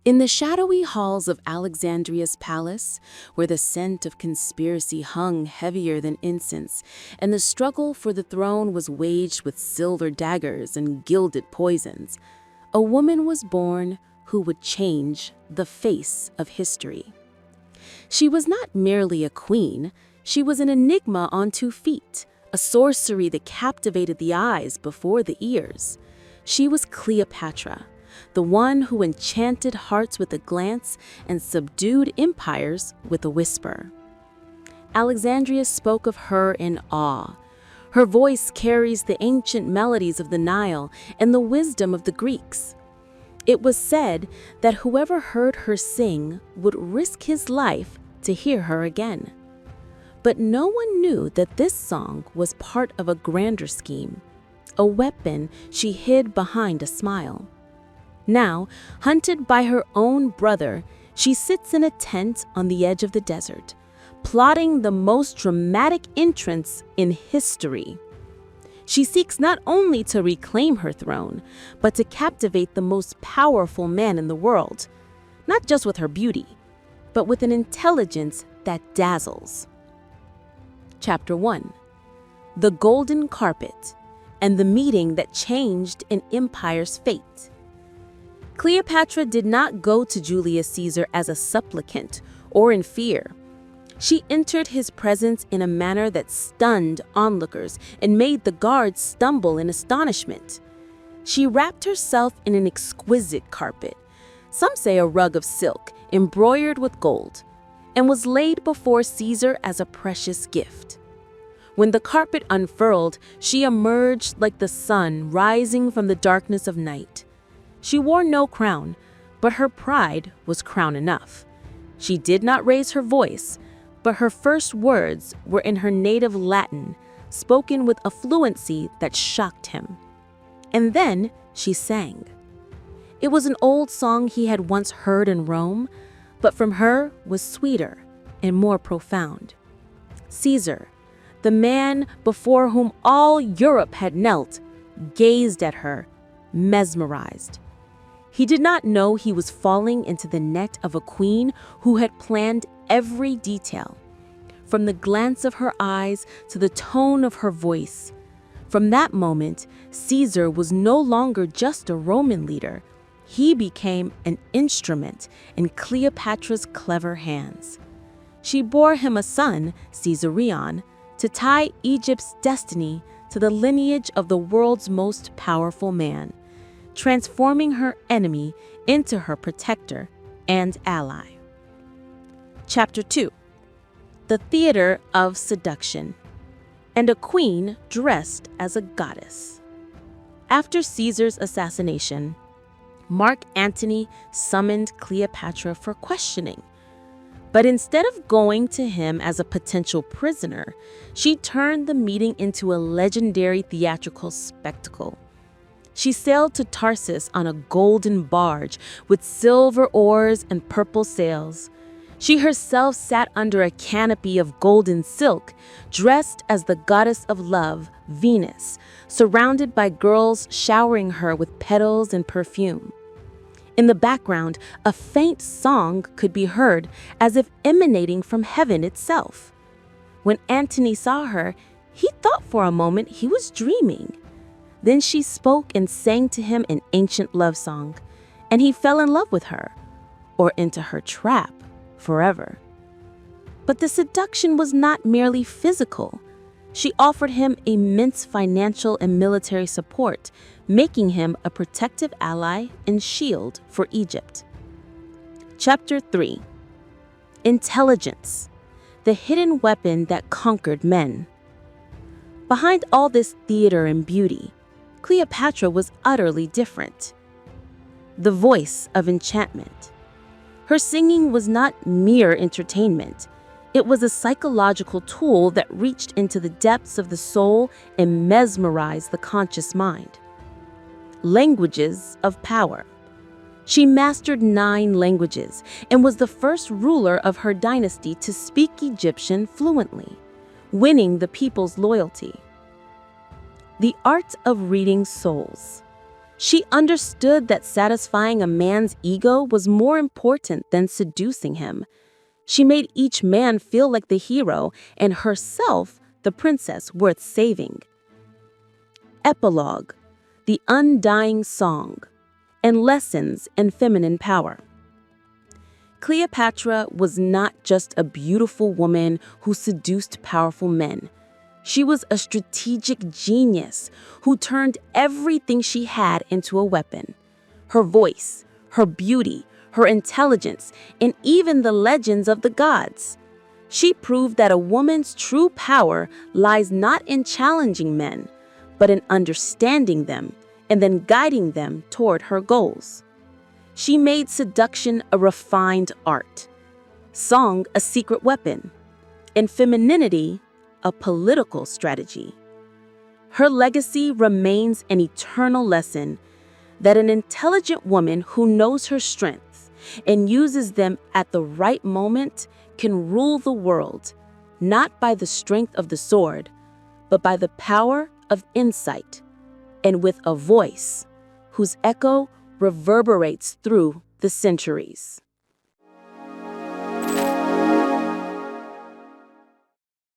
In the shadowy halls of Alexandria's palace, where the scent of conspiracy hung heavier than incense, and the struggle for the throne was waged with silver daggers and gilded poisons, a woman was born who would change the face of history. She was not merely a queen, she was an enigma on 2 feet, a sorcery that captivated the eyes before the ears. She was Cleopatra, the one who enchanted hearts with a glance and subdued empires with a whisper. Alexandria spoke of her in awe. Her voice carries the ancient melodies of the Nile and the wisdom of the Greeks. It was said that whoever heard her sing would risk his life to hear her again. But no one knew that this song was part of a grander scheme, a weapon she hid behind a smile. Now, hunted by her own brother, she sits in a tent on the edge of the desert, plotting the most dramatic entrance in history. She seeks not only to reclaim her throne, but to captivate the most powerful man in the world, not just with her beauty, but with an intelligence that dazzles. Chapter 1. The Golden Carpet and the Meeting That Changed an Empire's Fate. Cleopatra did not go to Julius Caesar as a supplicant or in fear. She entered his presence in a manner that stunned onlookers and made the guards stumble in astonishment. She wrapped herself in an exquisite carpet, some say a rug of silk embroidered with gold, and was laid before Caesar as a precious gift. When the carpet unfurled, she emerged like the sun rising from the darkness of night. She wore no crown, but her pride was crown enough. She did not raise her voice, but her first words were in her native Latin, spoken with a fluency that shocked him. And then she sang. It was an old song he had once heard in Rome, but from her was sweeter and more profound. Caesar, the man before whom all Europe had knelt, gazed at her, mesmerized. He did not know he was falling into the net of a queen who had planned every detail, from the glance of her eyes to the tone of her voice. From that moment, Caesar was no longer just a Roman leader. He became an instrument in Cleopatra's clever hands. She bore him a son, Caesarion, to tie Egypt's destiny to the lineage of the world's most powerful man, transforming her enemy into her protector and ally. Chapter 2. The Theater of Seduction and a Queen Dressed as a Goddess. After Caesar's assassination, Mark Antony summoned Cleopatra for questioning. But instead of going to him as a potential prisoner, she turned the meeting into a legendary theatrical spectacle. She sailed to Tarsus on a golden barge with silver oars and purple sails. She herself sat under a canopy of golden silk, dressed as the goddess of love, Venus, surrounded by girls showering her with petals and perfume. In the background, a faint song could be heard as if emanating from heaven itself. When Antony saw her, he thought for a moment he was dreaming. Then she spoke and sang to him an ancient love song, and he fell in love with her, or into her trap, forever. But the seduction was not merely physical. She offered him immense financial and military support, making him a protective ally and shield for Egypt. Chapter 3. Intelligence, the hidden weapon that conquered men. Behind all this theater and beauty, Cleopatra was utterly different. The voice of enchantment. Her singing was not mere entertainment. It was a psychological tool that reached into the depths of the soul and mesmerized the conscious mind. Languages of power. She mastered 9 languages and was the first ruler of her dynasty to speak Egyptian fluently, winning the people's loyalty. The art of reading souls. She understood that satisfying a man's ego was more important than seducing him. She made each man feel like the hero and herself the princess worth saving. Epilogue: the undying song, and lessons in feminine power. Cleopatra was not just a beautiful woman who seduced powerful men. She was a strategic genius who turned everything she had into a weapon. Her voice, her beauty, her intelligence, and even the legends of the gods. She proved that a woman's true power lies not in challenging men, but in understanding them and then guiding them toward her goals. She made seduction a refined art, song a secret weapon, and femininity a political strategy. Her legacy remains an eternal lesson that an intelligent woman who knows her strengths and uses them at the right moment can rule the world, not by the strength of the sword, but by the power of insight, and with a voice whose echo reverberates through the centuries.